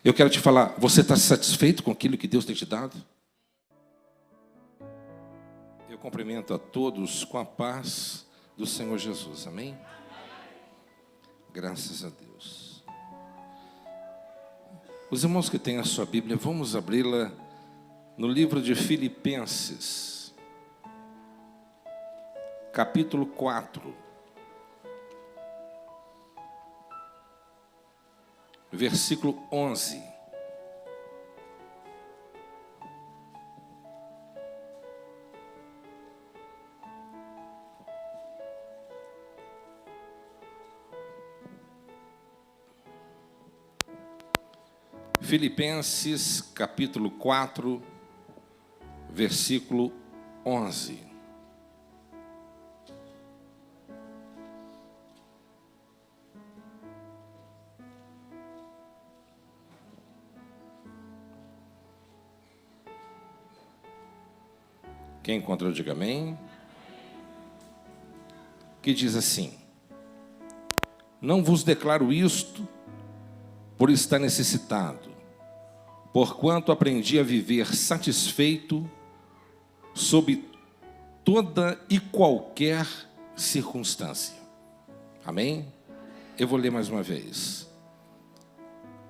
Eu quero te falar, você está satisfeito com aquilo que Deus tem te dado? Eu cumprimento a todos com a paz do Senhor Jesus, amém? Graças a Deus. Os irmãos que têm a sua Bíblia, vamos abri-la no livro de Filipenses, capítulo 4. Versículo 11. Filipenses, capítulo 4, versículo 11. Quem encontrou, diga amém. Que diz assim: não vos declaro isto por estar necessitado, porquanto aprendi a viver satisfeito sob toda e qualquer circunstância. Amém? Eu vou ler mais uma vez.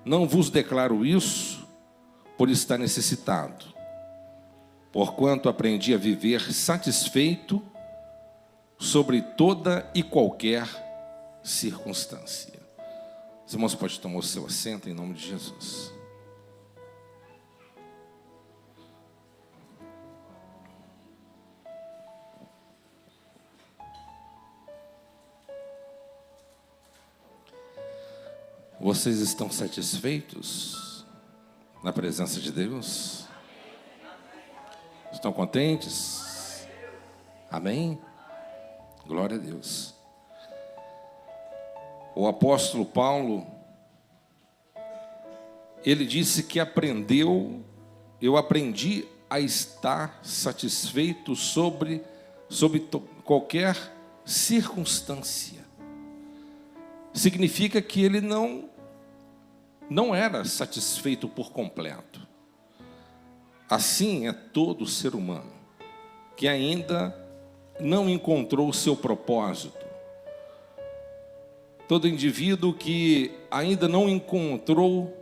Não vos declaro isso por estar necessitado, porquanto aprendi a viver satisfeito sobre toda e qualquer circunstância. Os irmãos podem tomar o seu assento em nome de Jesus. Vocês estão satisfeitos na presença de Deus? Estão contentes? Amém? Glória a Deus. O apóstolo Paulo, ele disse que eu aprendi a estar satisfeito sobre qualquer circunstância. Significa que ele não era satisfeito por completo. Assim é todo ser humano que ainda não encontrou o seu propósito. Todo indivíduo que ainda não encontrou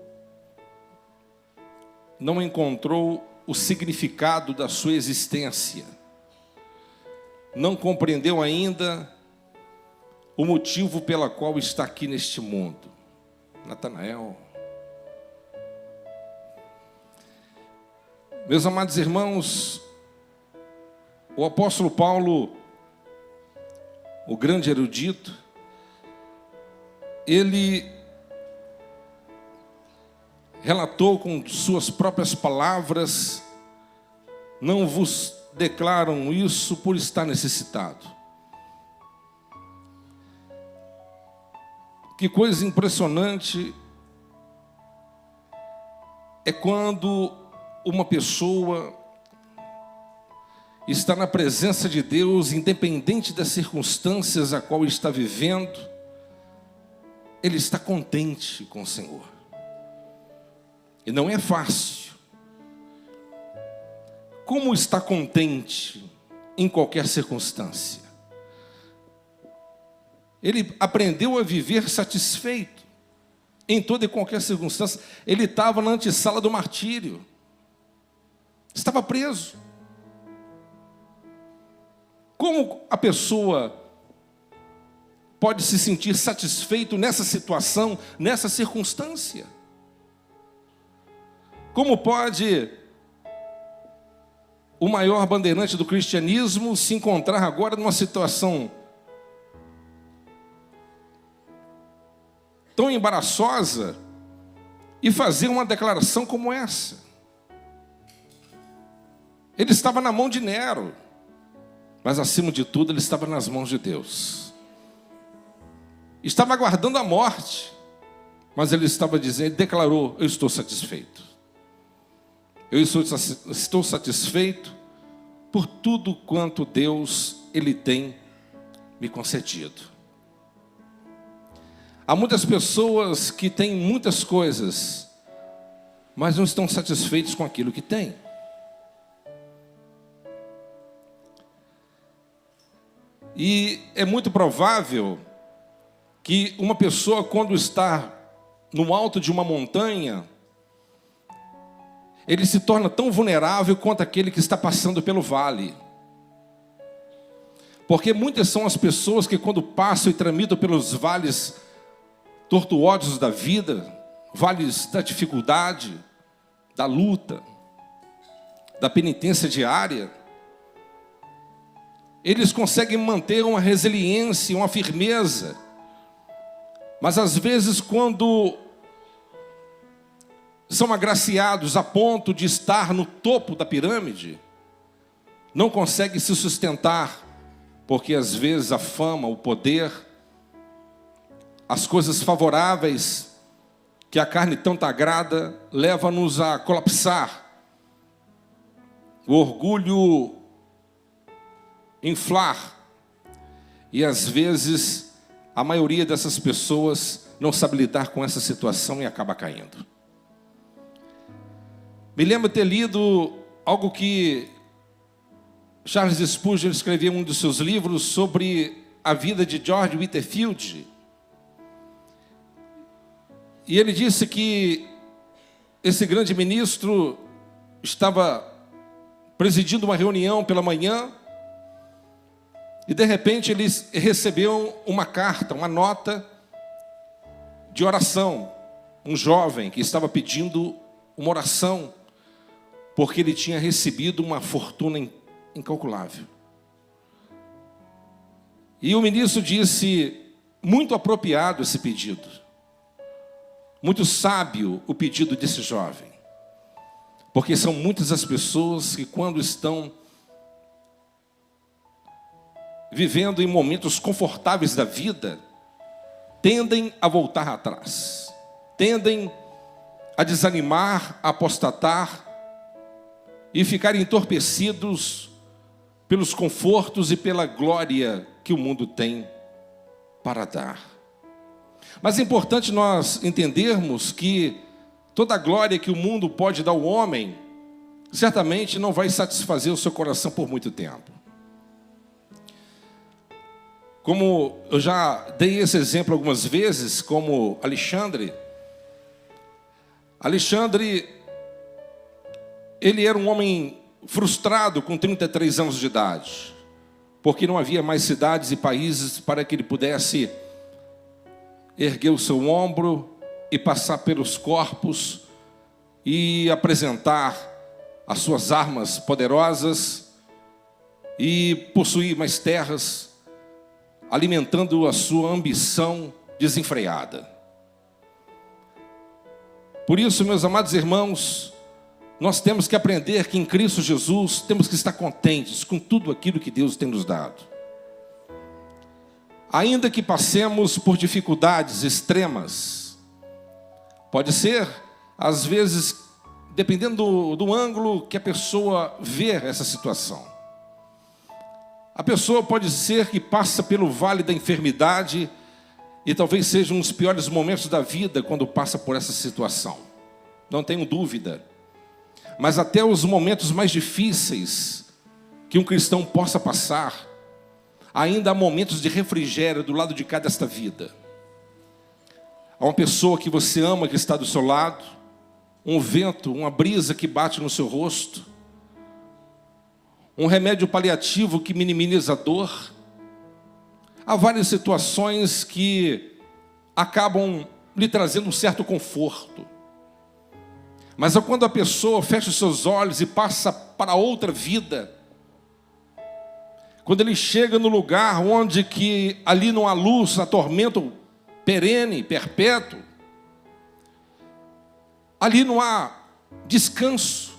o significado da sua existência. Não compreendeu ainda o motivo pela qual está aqui neste mundo. Natanael. Meus amados irmãos, o apóstolo Paulo, o grande erudito, ele relatou com suas próprias palavras: não vos declaram isso por estar necessitado. Que coisa impressionante é quando uma pessoa está na presença de Deus, independente das circunstâncias a qual está vivendo, ele está contente com o Senhor. E não é fácil. Como estar contente em qualquer circunstância? Ele aprendeu a viver satisfeito em toda e qualquer circunstância. Ele estava na antessala do martírio. Estava preso. Como a pessoa pode se sentir satisfeito nessa situação, nessa circunstância? Como pode o maior bandeirante do cristianismo se encontrar agora numa situação tão embaraçosa e fazer uma declaração como essa? Ele estava na mão de Nero, mas acima de tudo ele estava nas mãos de Deus. Estava aguardando a morte, mas ele estava dizendo, ele declarou: eu estou satisfeito. Eu estou satisfeito por tudo quanto Deus ele tem me concedido. Há muitas pessoas que têm muitas coisas, mas não estão satisfeitos com aquilo que têm. E é muito provável que uma pessoa, quando está no alto de uma montanha, ele se torna tão vulnerável quanto aquele que está passando pelo vale. Porque muitas são as pessoas que, quando passam e tramitam pelos vales tortuosos da vida, vales da dificuldade, da luta, da penitência diária, eles conseguem manter uma resiliência, uma firmeza. Mas às vezes, quando são agraciados a ponto de estar no topo da pirâmide, não conseguem se sustentar, porque às vezes a fama, o poder, as coisas favoráveis que a carne tanto agrada, leva-nos a colapsar. O orgulho inflar. E às vezes a maioria dessas pessoas não sabe lidar com essa situação e acaba caindo. Me lembro ter lido algo que Charles Spurgeon escreveu em um dos seus livros sobre a vida de George Whitefield. E ele disse que esse grande ministro estava presidindo uma reunião pela manhã e de repente ele recebeu uma carta, uma nota de oração. Um jovem que estava pedindo uma oração porque ele tinha recebido uma fortuna incalculável. E o ministro disse: muito apropriado esse pedido, muito sábio o pedido desse jovem, porque são muitas as pessoas que, quando estão vivendo em momentos confortáveis da vida, tendem a voltar atrás, tendem a desanimar, a apostatar e ficar entorpecidos pelos confortos e pela glória que o mundo tem para dar. Mas é importante nós entendermos que toda a glória que o mundo pode dar ao homem, certamente não vai satisfazer o seu coração por muito tempo. Como eu já dei esse exemplo algumas vezes, como Alexandre, ele era um homem frustrado com 33 anos de idade, porque não havia mais cidades e países para que ele pudesse erguer o seu ombro e passar pelos corpos e apresentar as suas armas poderosas e possuir mais terras, alimentando a sua ambição desenfreada. Por isso, meus amados irmãos, nós temos que aprender que em Cristo Jesus temos que estar contentes com tudo aquilo que Deus tem nos dado. Ainda que passemos por dificuldades extremas, pode ser, às vezes, dependendo do ângulo que a pessoa vê essa situação. A pessoa pode ser que passa pelo vale da enfermidade e talvez seja um dos piores momentos da vida quando passa por essa situação. Não tenho dúvida. Mas até os momentos mais difíceis que um cristão possa passar, ainda há momentos de refrigério do lado de cá desta vida. Há uma pessoa que você ama que está do seu lado, um vento, uma brisa que bate no seu rosto, um remédio paliativo que minimiza a dor. Há várias situações que acabam lhe trazendo um certo conforto. Mas quando a pessoa fecha os seus olhos e passa para outra vida, quando ele chega no lugar onde que ali não há luz, há tormento perene, perpétuo, ali não há descanso,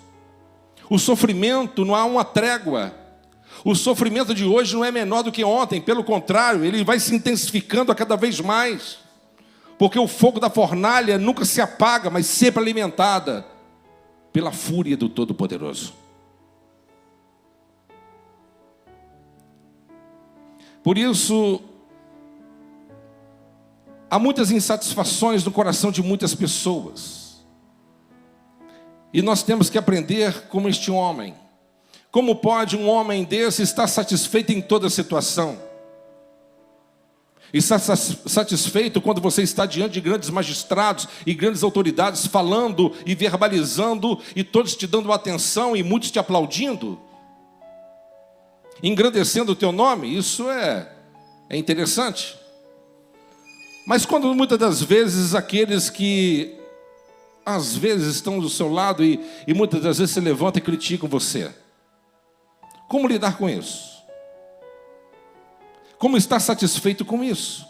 o sofrimento não há uma trégua. O sofrimento de hoje não é menor do que ontem, pelo contrário, ele vai se intensificando a cada vez mais, porque o fogo da fornalha nunca se apaga, mas sempre alimentada pela fúria do Todo-Poderoso. Por isso, há muitas insatisfações no coração de muitas pessoas. E nós temos que aprender como este homem. Como pode um homem desse estar satisfeito em toda situação? Está satisfeito quando você está diante de grandes magistrados e grandes autoridades falando e verbalizando e todos te dando atenção e muitos te aplaudindo? Engrandecendo o teu nome? Isso é interessante. Mas quando muitas das vezes aqueles que às vezes estão do seu lado e muitas das vezes se levantam e criticam você, como lidar com isso? Como estar satisfeito com isso?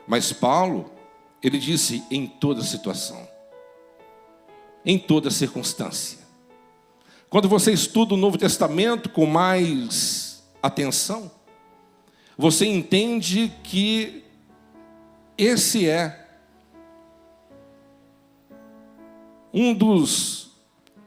Mas Paulo, ele disse em toda situação, em toda circunstância. Quando você estuda o Novo Testamento com mais atenção, você entende que esse é um dos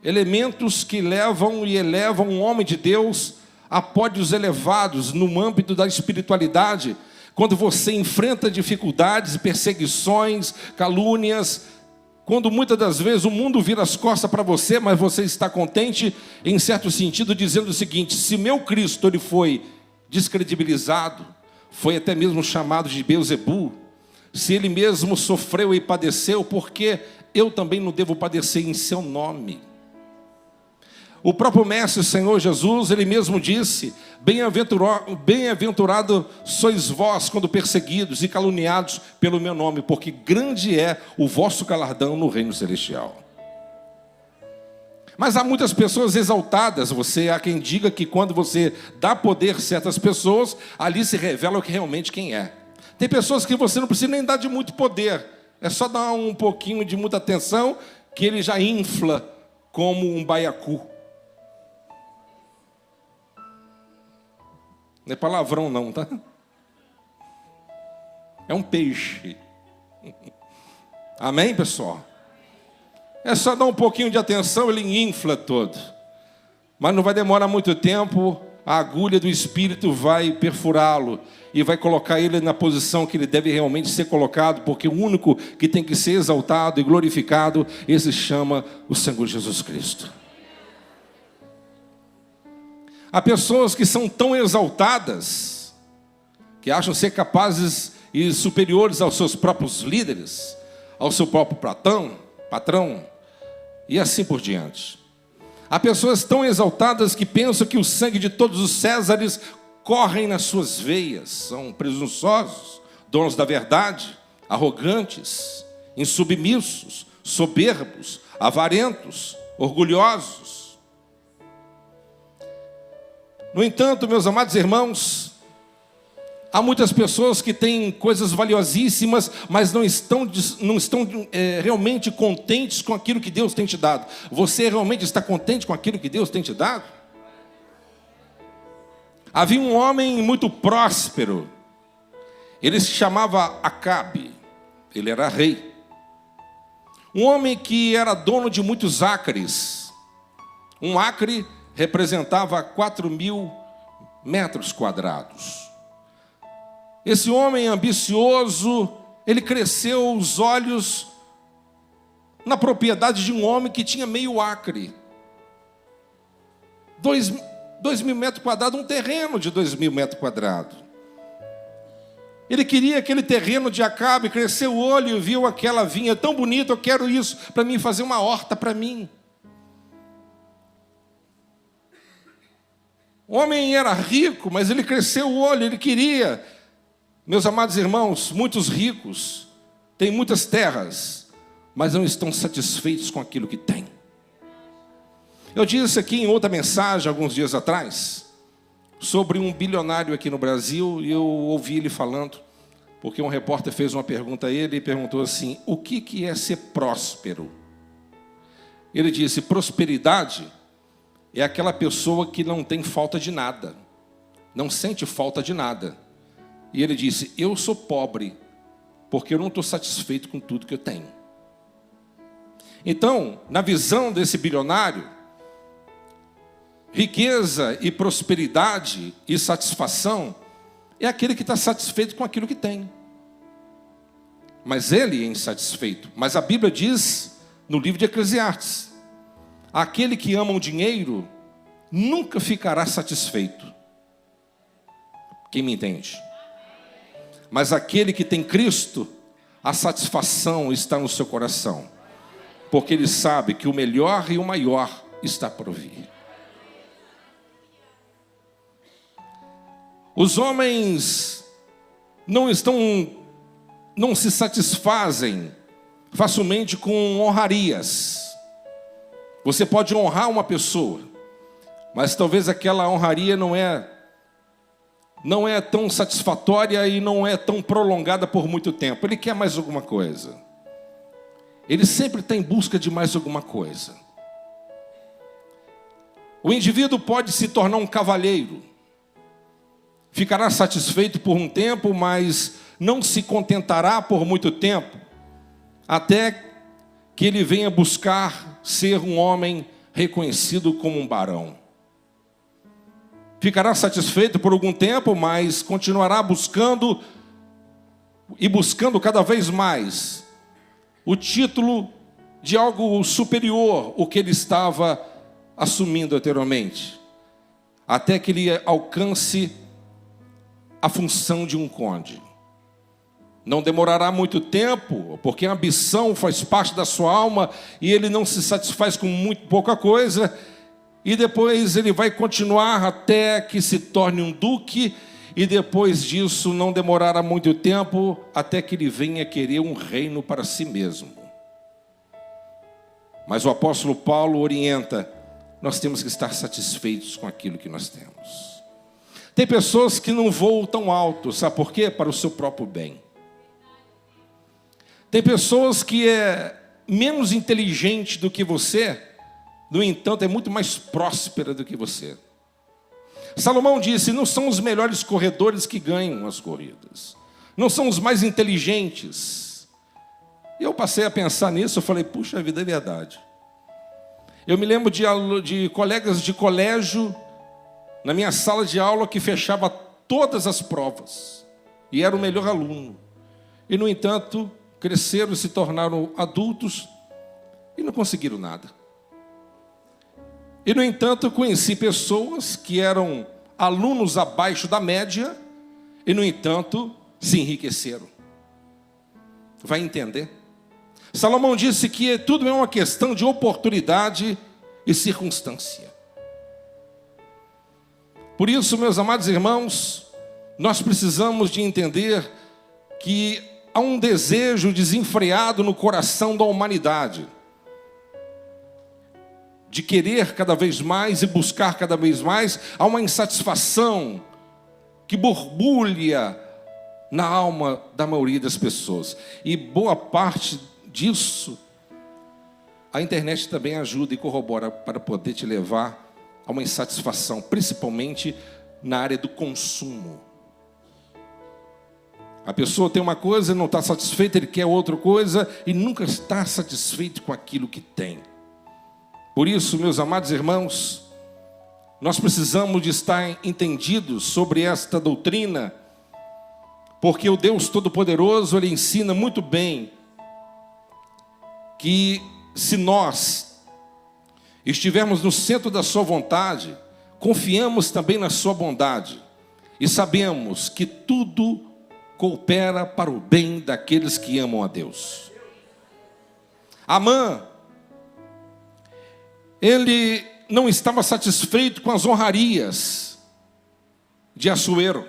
elementos que levam e elevam um homem de Deus a pódios elevados no âmbito da espiritualidade, quando você enfrenta dificuldades, perseguições, calúnias, quando muitas das vezes o mundo vira as costas para você, mas você está contente, em certo sentido, dizendo o seguinte: se meu Cristo ele foi descredibilizado, foi até mesmo chamado de Beelzebul, se ele mesmo sofreu e padeceu, porque eu também não devo padecer em seu nome? O próprio Mestre Senhor Jesus, ele mesmo disse: bem-aventurado sois vós quando perseguidos e caluniados pelo meu nome, porque grande é o vosso galardão no reino celestial. Mas há muitas pessoas exaltadas. Há quem diga que quando você dá poder a certas pessoas, ali se revela realmente quem é. Tem pessoas que você não precisa nem dar de muito poder, é só dar um pouquinho de muita atenção que ele já infla como um baiacu. Não é palavrão não, tá? É um peixe. Amém, pessoal? É só dar um pouquinho de atenção, ele infla todo. Mas não vai demorar muito tempo, a agulha do Espírito vai perfurá-lo e vai colocar ele na posição que ele deve realmente ser colocado, porque o único que tem que ser exaltado e glorificado, esse chama o Senhor Jesus Cristo. Há pessoas que são tão exaltadas, que acham ser capazes e superiores aos seus próprios líderes, ao seu próprio patrão, e assim por diante. Há pessoas tão exaltadas que pensam que o sangue de todos os Césares correm nas suas veias, são presunçosos, donos da verdade, arrogantes, insubmissos, soberbos, avarentos, orgulhosos. No entanto, meus amados irmãos, há muitas pessoas que têm coisas valiosíssimas, mas não estão realmente contentes com aquilo que Deus tem te dado. Você realmente está contente com aquilo que Deus tem te dado? Havia um homem muito próspero, ele se chamava Acabe, ele era rei. Um homem que era dono de muitos acres. Um acre representava 4.000 metros quadrados. Esse homem ambicioso, ele cresceu os olhos na propriedade de um homem que tinha meio acre. 2.000 metros quadrados, um terreno de 2.000 metros quadrados. Ele queria aquele terreno de Acabe, cresceu o olho e viu aquela vinha tão bonita, eu quero isso para mim, fazer uma horta para mim. O homem era rico, mas ele cresceu o olho, ele queria. Meus amados irmãos, muitos ricos têm muitas terras, mas não estão satisfeitos com aquilo que têm. Eu disse aqui em outra mensagem, alguns dias atrás, sobre um bilionário aqui no Brasil, e eu ouvi ele falando, porque um repórter fez uma pergunta a ele e perguntou assim: o que é ser próspero? Ele disse: prosperidade é aquela pessoa que não tem falta de nada, não sente falta de nada. E ele disse: eu sou pobre, porque eu não estou satisfeito com tudo que eu tenho. Então, na visão desse bilionário, riqueza e prosperidade e satisfação é aquele que está satisfeito com aquilo que tem. Mas ele é insatisfeito. Mas a Bíblia diz, no livro de Eclesiastes. Aquele que ama o dinheiro nunca ficará satisfeito. Quem me entende? Mas aquele que tem Cristo, a satisfação está no seu coração, porque ele sabe que o melhor e o maior está por vir. Os homens não se satisfazem facilmente com honrarias. Você pode honrar uma pessoa, mas talvez aquela honraria não é tão satisfatória e não é tão prolongada por muito tempo. Ele quer mais alguma coisa. Ele sempre está em busca de mais alguma coisa. O indivíduo pode se tornar um cavalheiro. Ficará satisfeito por um tempo, mas não se contentará por muito tempo, até que ele venha buscar ser um homem reconhecido como um barão. Ficará satisfeito por algum tempo, mas continuará buscando cada vez mais o título de algo superior ao que ele estava assumindo anteriormente, até que ele alcance a função de um conde. Não demorará muito tempo, porque a ambição faz parte da sua alma e ele não se satisfaz com muito pouca coisa, e depois ele vai continuar até que se torne um duque, e depois disso não demorará muito tempo até que ele venha querer um reino para si mesmo. Mas o apóstolo Paulo orienta: nós temos que estar satisfeitos com aquilo que nós temos. Tem pessoas que não voam tão alto, sabe por quê? Para o seu próprio bem. Tem pessoas que é menos inteligente do que você, no entanto, é muito mais próspera do que você. Salomão disse: não são os melhores corredores que ganham as corridas, não são os mais inteligentes. E eu passei a pensar nisso, eu falei: puxa vida, é verdade. Eu me lembro de colegas de colégio, na minha sala de aula, que fechava todas as provas, e era o melhor aluno. E, no entanto, cresceram e se tornaram adultos, e não conseguiram nada. E, no entanto, eu conheci pessoas que eram alunos abaixo da média e, no entanto, se enriqueceram. Vai entender? Salomão disse que tudo é uma questão de oportunidade e circunstância. Por isso, meus amados irmãos, nós precisamos de entender que há um desejo desenfreado no coração da humanidade de querer cada vez mais e buscar cada vez mais. Há uma insatisfação que borbulha na alma da maioria das pessoas. E boa parte disso, a internet também ajuda e corrobora para poder te levar a uma insatisfação, principalmente na área do consumo. A pessoa tem uma coisa e não está satisfeita, ele quer outra coisa e nunca está satisfeito com aquilo que tem. Por isso, meus amados irmãos, nós precisamos de estar entendidos sobre esta doutrina, porque o Deus Todo-Poderoso, Ele ensina muito bem que se nós estivermos no centro da sua vontade, confiamos também na sua bondade e sabemos que tudo coopera para o bem daqueles que amam a Deus. Amã, ele não estava satisfeito com as honrarias de Assuero.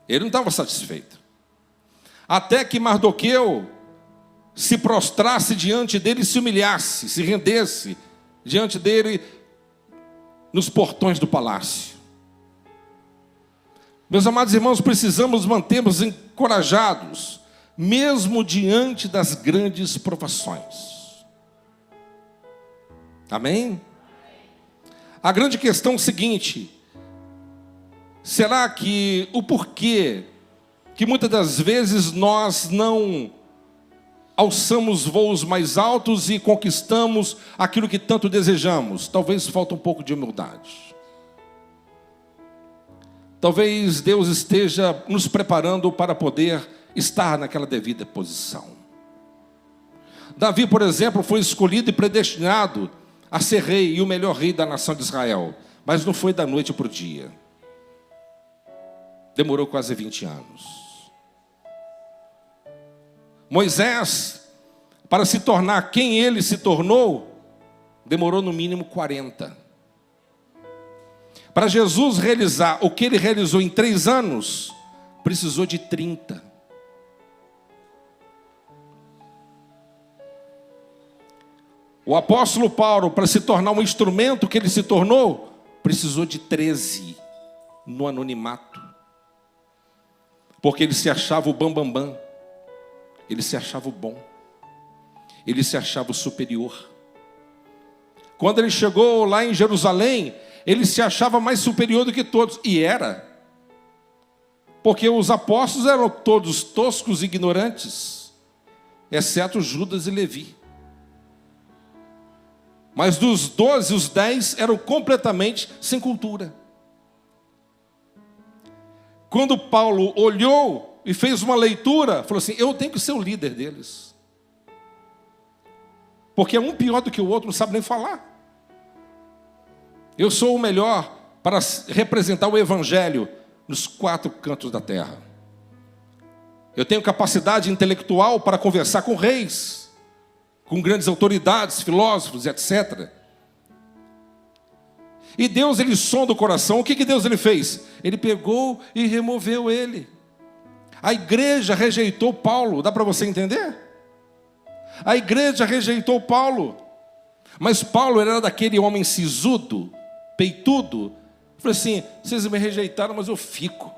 Ele não estava satisfeito. Até que Mardoqueu se prostrasse diante dele e se humilhasse, se rendesse diante dele nos portões do palácio. Meus amados irmãos, precisamos manter-nos encorajados, mesmo diante das grandes provações. Amém? A grande questão é o seguinte: será que o porquê que muitas das vezes nós não alçamos voos mais altos e conquistamos aquilo que tanto desejamos? Talvez falta um pouco de humildade. Talvez Deus esteja nos preparando para poder estar naquela devida posição. Davi, por exemplo, foi escolhido e predestinado a ser rei e o melhor rei da nação de Israel. Mas não foi da noite para o dia. Demorou quase 20 anos. Moisés, para se tornar quem ele se tornou, demorou no mínimo 40. Para Jesus realizar o que ele realizou em 3 anos, precisou de 30. O apóstolo Paulo, para se tornar um instrumento que ele se tornou, precisou de 13 no anonimato. Porque ele se achava o bambambam, ele se achava o bom, ele se achava o superior. Quando ele chegou lá em Jerusalém, ele se achava mais superior do que todos, e era. Porque os apóstolos eram todos toscos e ignorantes, exceto Judas e Levi. Mas dos 12, os 10 eram completamente sem cultura. Quando Paulo olhou e fez uma leitura, falou assim: eu tenho que ser o líder deles. Porque um pior do que o outro, não sabe nem falar. Eu sou o melhor para representar o evangelho nos 4 cantos da terra. Eu tenho capacidade intelectual para conversar com reis, com grandes autoridades, filósofos, etc. E Deus, ele sonda o coração. O que Deus ele fez? Ele pegou e removeu ele. A igreja rejeitou Paulo. Dá para você entender? A igreja rejeitou Paulo. Mas Paulo era daquele homem sisudo, peitudo. Falei assim: vocês me rejeitaram, mas eu fico.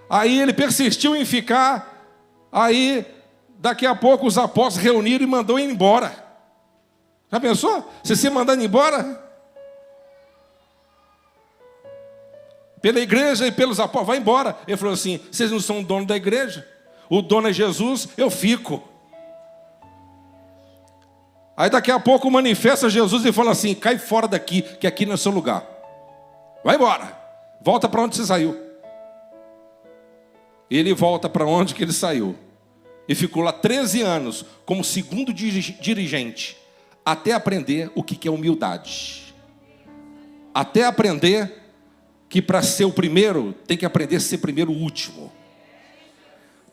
Aí ele persistiu em ficar. Aí, daqui a pouco, os apóstolos reuniram e mandou ele embora. Já pensou? Você se mandando embora? Pela igreja e pelos apóstolos, vai embora. Ele falou assim: vocês não são o dono da igreja. O dono é Jesus, eu fico. Aí daqui a pouco manifesta Jesus e fala assim: cai fora daqui, que aqui não é seu lugar. Vai embora. Volta para onde você saiu. Ele volta para onde que ele saiu. E ficou lá 13 anos como segundo dirigente, até aprender o que é humildade. Até aprender que para ser o primeiro, tem que aprender a ser primeiro o último.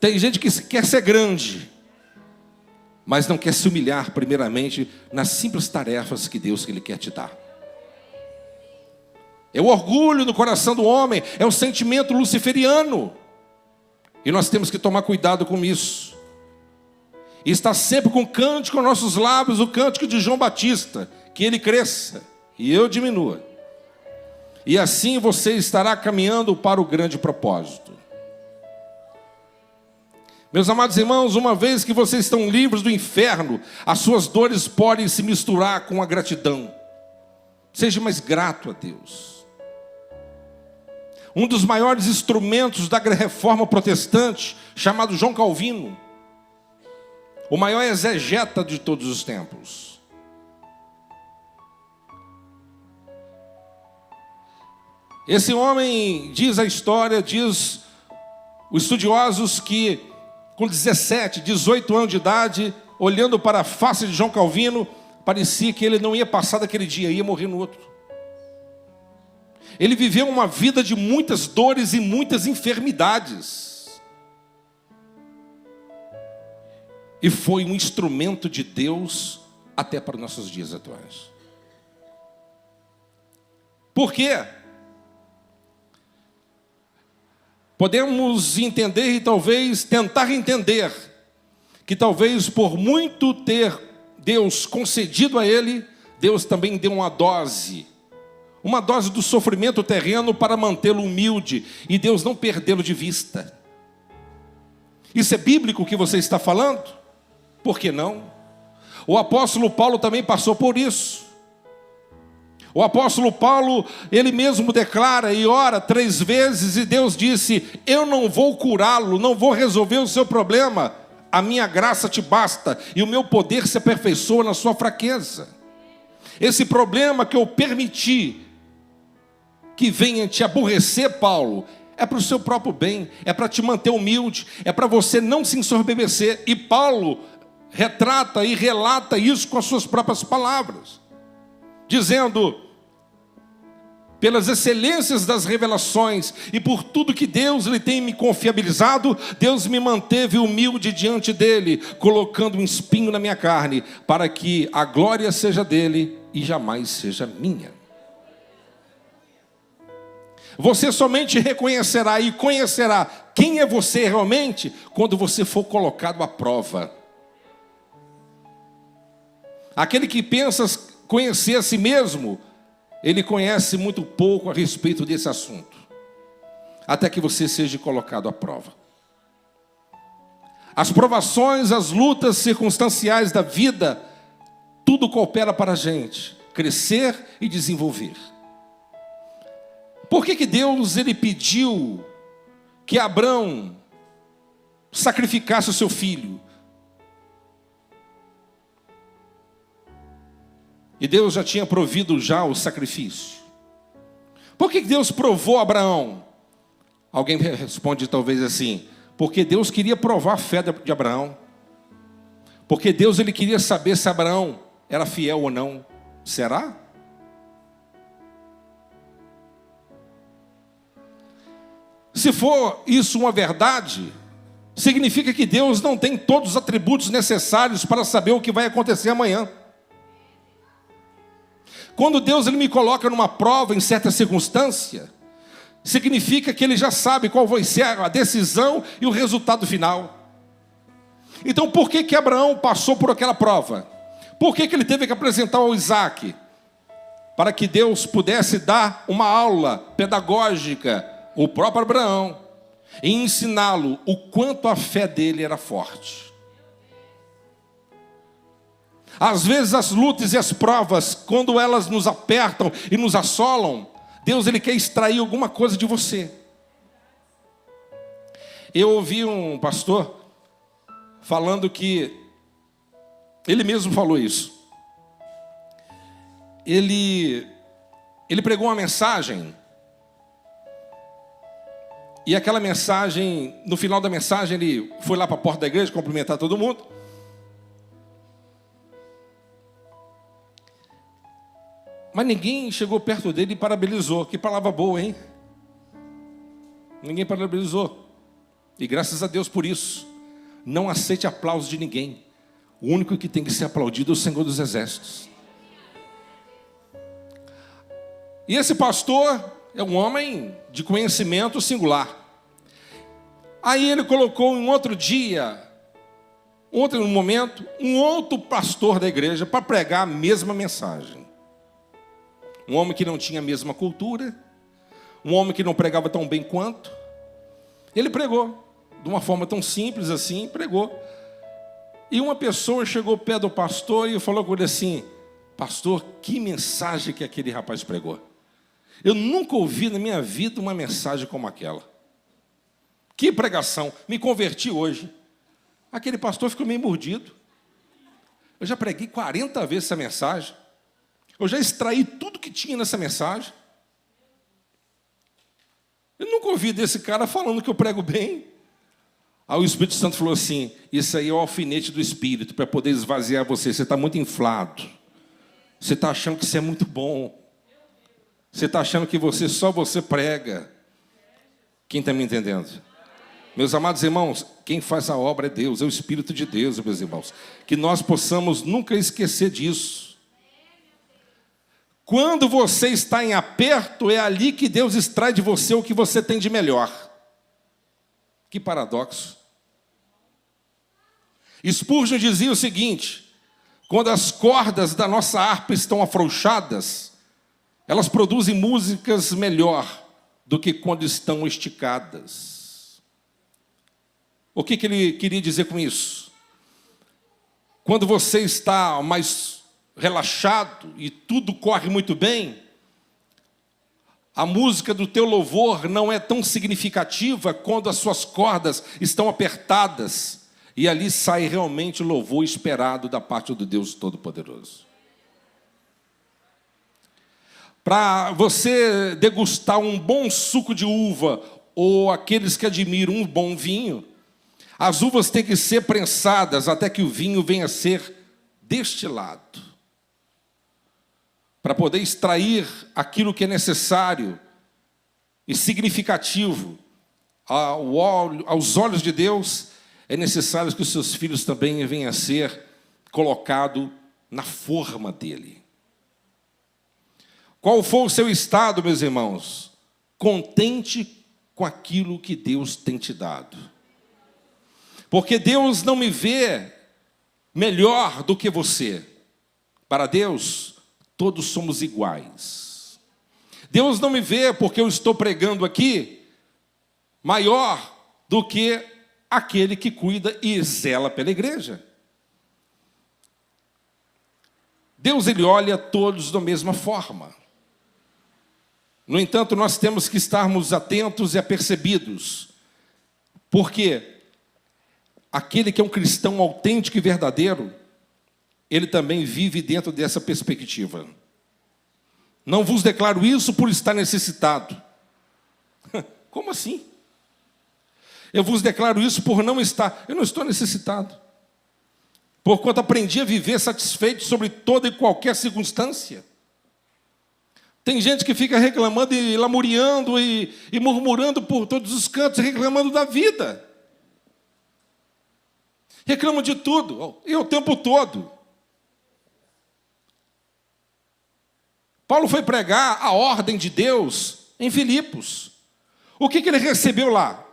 Tem gente que quer ser grande, mas não quer se humilhar primeiramente nas simples tarefas que Deus ele quer te dar. É o orgulho no coração do homem, é o sentimento luciferiano. E nós temos que tomar cuidado com isso. E está sempre com o cântico aos nossos lábios, o cântico de João Batista, que ele cresça e eu diminua. E assim você estará caminhando para o grande propósito. Meus amados irmãos, uma vez que vocês estão livres do inferno, as suas dores podem se misturar com a gratidão. Seja mais grato a Deus. Um dos maiores instrumentos da reforma protestante, chamado João Calvino, o maior exegeta de todos os tempos. Esse homem, diz a história, diz os estudiosos que com 17, 18 anos de idade, olhando para a face de João Calvino, parecia que ele não ia passar daquele dia, ia morrer no outro. Ele viveu uma vida de muitas dores e muitas enfermidades. E foi um instrumento de Deus até para os nossos dias atuais. Por quê? Podemos entender e talvez tentar entender que talvez por muito ter Deus concedido a ele, Deus também deu uma dose do sofrimento terreno para mantê-lo humilde e Deus não perdê-lo de vista. Isso é bíblico o que você está falando? Por que não? O apóstolo Paulo também passou por isso. O apóstolo Paulo, ele mesmo declara e ora 3 vezes e Deus disse: eu não vou curá-lo, não vou resolver o seu problema, a minha graça te basta e o meu poder se aperfeiçoa na sua fraqueza. Esse problema que eu permiti que venha te aborrecer, Paulo, é para o seu próprio bem, é para te manter humilde, é para você não se ensorbebecer. E Paulo retrata e relata isso com as suas próprias palavras, dizendo: pelas excelências das revelações e por tudo que Deus lhe tem me confiabilizado, Deus me manteve humilde diante dele, colocando um espinho na minha carne, para que a glória seja dele e jamais seja minha. Você somente reconhecerá e conhecerá quem é você realmente quando você for colocado à prova. Aquele que pensa conhecer a si mesmo, ele conhece muito pouco a respeito desse assunto, até que você seja colocado à prova. As provações, as lutas circunstanciais da vida, tudo coopera para a gente crescer e desenvolver. Por que Deus ele pediu que Abrão sacrificasse o seu filho? E Deus já tinha provido já o sacrifício. Por que Deus provou Abraão? Alguém responde talvez assim: porque Deus queria provar a fé de Abraão. Porque Deus ele queria saber se Abraão era fiel ou não. Será? Se for isso uma verdade, significa que Deus não tem todos os atributos necessários para saber o que vai acontecer amanhã. Quando Deus ele me coloca numa prova em certa circunstância, significa que Ele já sabe qual vai ser a decisão e o resultado final. Então por que Abraão passou por aquela prova? Por que ele teve que apresentar o Isaac? Para que Deus pudesse dar uma aula pedagógica ao próprio Abraão e ensiná-lo o quanto a fé dele era forte. Às vezes as lutas e as provas, quando elas nos apertam e nos assolam, Deus ele quer extrair alguma coisa de você. Eu ouvi um pastor falando que, ele mesmo falou isso. Ele pregou uma mensagem, e aquela mensagem, no final da mensagem, ele foi lá para a porta da igreja cumprimentar todo mundo. Mas ninguém chegou perto dele e parabenizou. Que palavra boa, hein? Ninguém parabenizou. E graças a Deus por isso. Não aceite aplausos de ninguém. O único que tem que ser aplaudido é o Senhor dos Exércitos. E esse pastor é um homem de conhecimento singular. Aí ele colocou em outro dia, outro momento, um outro pastor da igreja para pregar a mesma mensagem. Um homem que não tinha a mesma cultura, um homem que não pregava tão bem quanto. Ele pregou, de uma forma tão simples assim, pregou. E uma pessoa chegou ao pé do pastor e falou com ele assim: pastor, que mensagem que aquele rapaz pregou. Eu nunca ouvi na minha vida uma mensagem como aquela. Que pregação, me converti hoje. Aquele pastor ficou meio mordido. Eu já preguei 40 vezes essa mensagem. Eu já extraí tudo que tinha nessa mensagem. Eu nunca ouvi desse cara falando que eu prego bem. Aí o Espírito Santo falou assim: isso aí é o alfinete do Espírito para poder esvaziar você. Você está muito inflado. Você está achando que isso é muito bom. Você está achando que só você prega. Quem está me entendendo? Meus amados irmãos, quem faz a obra é Deus, é o Espírito de Deus, meus irmãos. Que nós possamos nunca esquecer disso. Quando você está em aperto, é ali que Deus extrai de você o que você tem de melhor. Que paradoxo. Spurgeon dizia o seguinte: quando as cordas da nossa harpa estão afrouxadas, elas produzem músicas melhor do que quando estão esticadas. O que ele queria dizer com isso? Quando você está mais relaxado e tudo corre muito bem, a música do teu louvor não é tão significativa quando as suas cordas estão apertadas, e ali sai realmente o louvor esperado da parte do Deus Todo-Poderoso. Para você degustar um bom suco de uva ou aqueles que admiram um bom vinho, as uvas têm que ser prensadas até que o vinho venha a ser destilado, para poder extrair aquilo que é necessário e significativo aos olhos de Deus. É necessário que os seus filhos também venham a ser colocados na forma dele. Qual for o seu estado, meus irmãos? Contente com aquilo que Deus tem te dado. Porque Deus não me vê melhor do que você. Para Deus, todos somos iguais. Deus não me vê porque eu estou pregando aqui maior do que aquele que cuida e zela pela igreja. Deus, ele olha todos da mesma forma. No entanto, nós temos que estarmos atentos e apercebidos, porque aquele que é um cristão autêntico e verdadeiro, ele também vive dentro dessa perspectiva. Não vos declaro isso por estar necessitado. Como assim? Eu vos declaro isso por não estar. Eu não estou necessitado. Porquanto aprendi a viver satisfeito sobre toda e qualquer circunstância. Tem gente que fica reclamando e lamuriando e murmurando por todos os cantos, reclamando da vida. Reclama de tudo, e o tempo todo. Paulo foi pregar a ordem de Deus em Filipos. O que ele recebeu lá?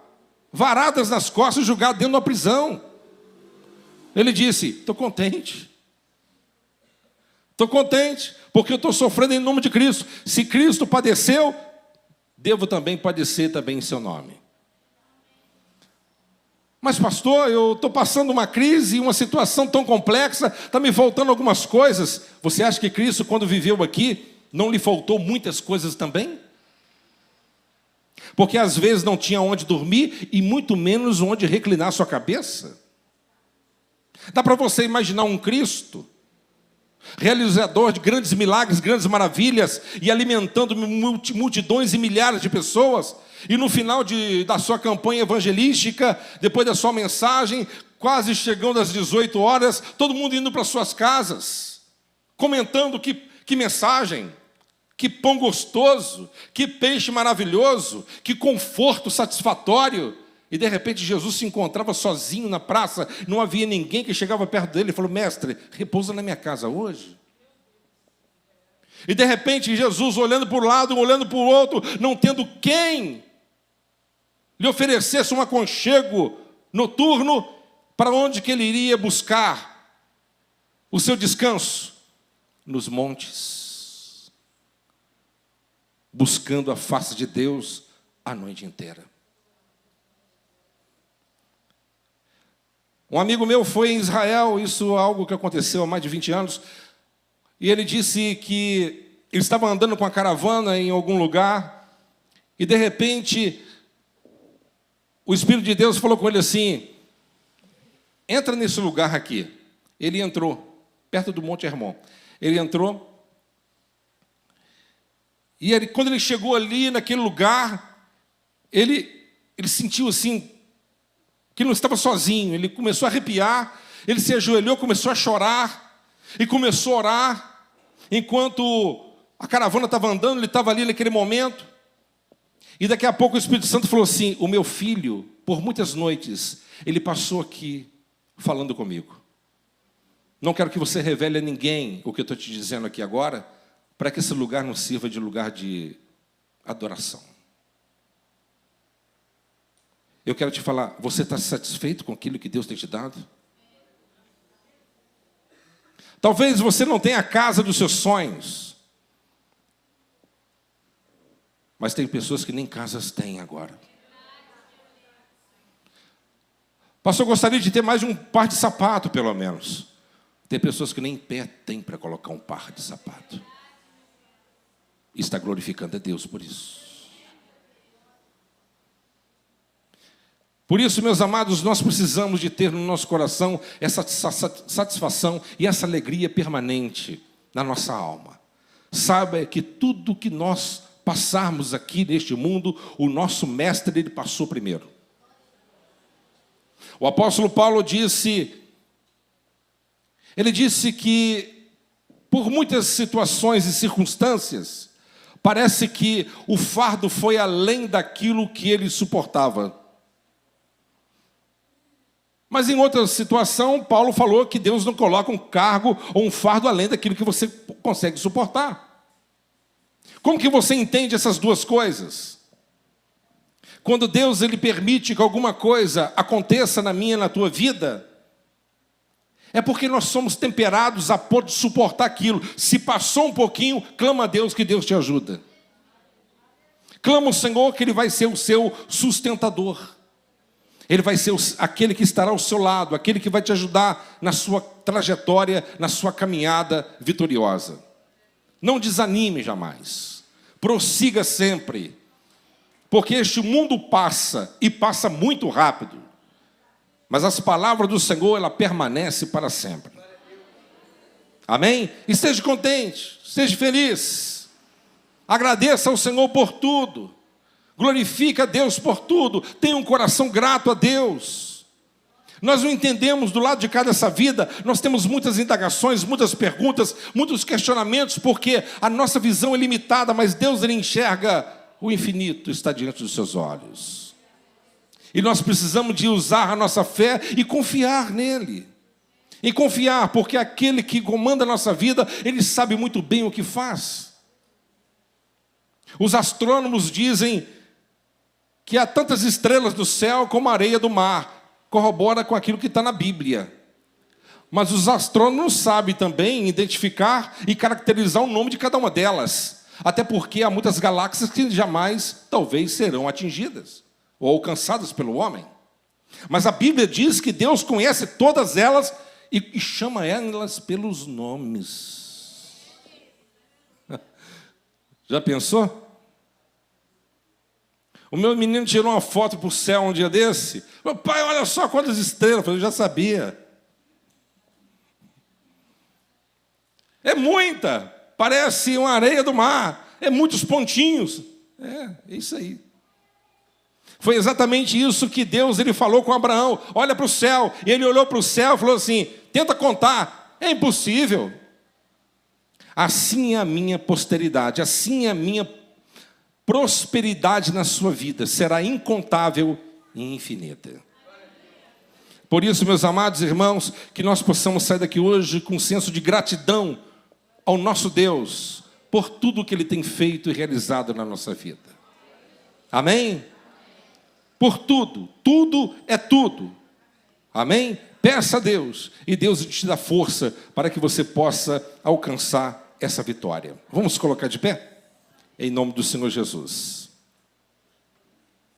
Varadas nas costas, julgado dentro da prisão. Ele disse: estou contente. Estou contente, porque eu estou sofrendo em nome de Cristo. Se Cristo padeceu, devo também padecer também em seu nome. Mas pastor, eu estou passando uma crise, uma situação tão complexa, está me faltando algumas coisas. Você acha que Cristo, quando viveu aqui, não lhe faltou muitas coisas também? Porque às vezes não tinha onde dormir e muito menos onde reclinar sua cabeça. Dá para você imaginar um Cristo realizador de grandes milagres, grandes maravilhas, e alimentando multidões e milhares de pessoas, e no final da sua campanha evangelística, depois da sua mensagem, quase chegando às 18 horas, todo mundo indo para suas casas, comentando que mensagem, que pão gostoso, que peixe maravilhoso, que conforto satisfatório. E de repente Jesus se encontrava sozinho na praça, não havia ninguém que chegava perto dele e falou: mestre, repousa na minha casa hoje. E de repente Jesus olhando para um lado, olhando para o outro, não tendo quem lhe oferecesse um aconchego noturno, para onde que ele iria buscar o seu descanso? Nos montes, buscando a face de Deus a noite inteira. Um amigo meu foi em Israel, isso é algo que aconteceu há mais de 20 anos, e ele disse que ele estava andando com a caravana em algum lugar, e de repente, o Espírito de Deus falou com ele assim: entra nesse lugar aqui. Ele entrou, perto do Monte Hermon. Ele entrou, e quando ele chegou ali naquele lugar, ele sentiu assim, que não estava sozinho. Ele começou a arrepiar, ele se ajoelhou, começou a chorar, e começou a orar, enquanto a caravana estava andando, ele estava ali naquele momento, e daqui a pouco o Espírito Santo falou assim: o meu filho, por muitas noites, ele passou aqui falando comigo. Não quero que você revele a ninguém o que eu estou te dizendo aqui agora, para que esse lugar não sirva de lugar de adoração. Eu quero te falar, você está satisfeito com aquilo que Deus tem te dado? Talvez você não tenha a casa dos seus sonhos, mas tem pessoas que nem casas têm agora. Pastor, eu gostaria de ter mais de um par de sapato, pelo menos. Tem pessoas que nem pé têm para colocar um par de sapato. E está glorificando a Deus por isso. Por isso, meus amados, nós precisamos de ter no nosso coração essa satisfação e essa alegria permanente na nossa alma. Saiba que tudo que nós passarmos aqui neste mundo, o nosso mestre, ele passou primeiro. O apóstolo Paulo disse que por muitas situações e circunstâncias, parece que o fardo foi além daquilo que ele suportava. Mas em outra situação, Paulo falou que Deus não coloca um cargo ou um fardo além daquilo que você consegue suportar. Como que você entende essas duas coisas? Quando Deus ele permite que alguma coisa aconteça na minha e na tua vida, é porque nós somos temperados a poder suportar aquilo. Se passou um pouquinho, clama a Deus que Deus te ajuda. Clama ao Senhor que Ele vai ser o seu sustentador. Ele vai ser aquele que estará ao seu lado, aquele que vai te ajudar na sua trajetória, na sua caminhada vitoriosa. Não desanime jamais. Prossiga sempre. Porque este mundo passa, e passa muito rápido. Mas as palavras do Senhor, ela permanece para sempre. Amém? Esteja contente, esteja feliz. Agradeça ao Senhor por tudo. Glorifique a Deus por tudo. Tenha um coração grato a Deus. Nós não entendemos do lado de cá dessa vida. Nós temos muitas indagações, muitas perguntas, muitos questionamentos, porque a nossa visão é limitada, mas Deus ele enxerga o infinito, está diante dos seus olhos. E nós precisamos de usar a nossa fé e confiar nele. E confiar, porque aquele que comanda a nossa vida, ele sabe muito bem o que faz. Os astrônomos dizem que há tantas estrelas do céu como a areia do mar. Corrobora com aquilo que está na Bíblia. Mas os astrônomos sabem também identificar e caracterizar o nome de cada uma delas. Até porque há muitas galáxias que jamais, talvez, serão atingidas ou alcançadas pelo homem. Mas a Bíblia diz que Deus conhece todas elas e chama elas pelos nomes. Já pensou? O meu menino tirou uma foto para o céu um dia desse. Meu pai, olha só quantas estrelas. Eu falei, eu já sabia. É muita. Parece uma areia do mar. É muitos pontinhos. É isso aí. Foi exatamente isso que Deus ele falou com Abraão. Olha para o céu. E ele olhou para o céu e falou assim, tenta contar. É impossível. Assim é a minha posteridade. Assim é a minha prosperidade na sua vida. Será incontável e infinita. Por isso, meus amados irmãos, que nós possamos sair daqui hoje com um senso de gratidão ao nosso Deus por tudo que Ele tem feito e realizado na nossa vida. Amém? Por tudo, tudo é tudo. Amém? Peça a Deus e Deus te dá força para que você possa alcançar essa vitória. Vamos colocar de pé? Em nome do Senhor Jesus.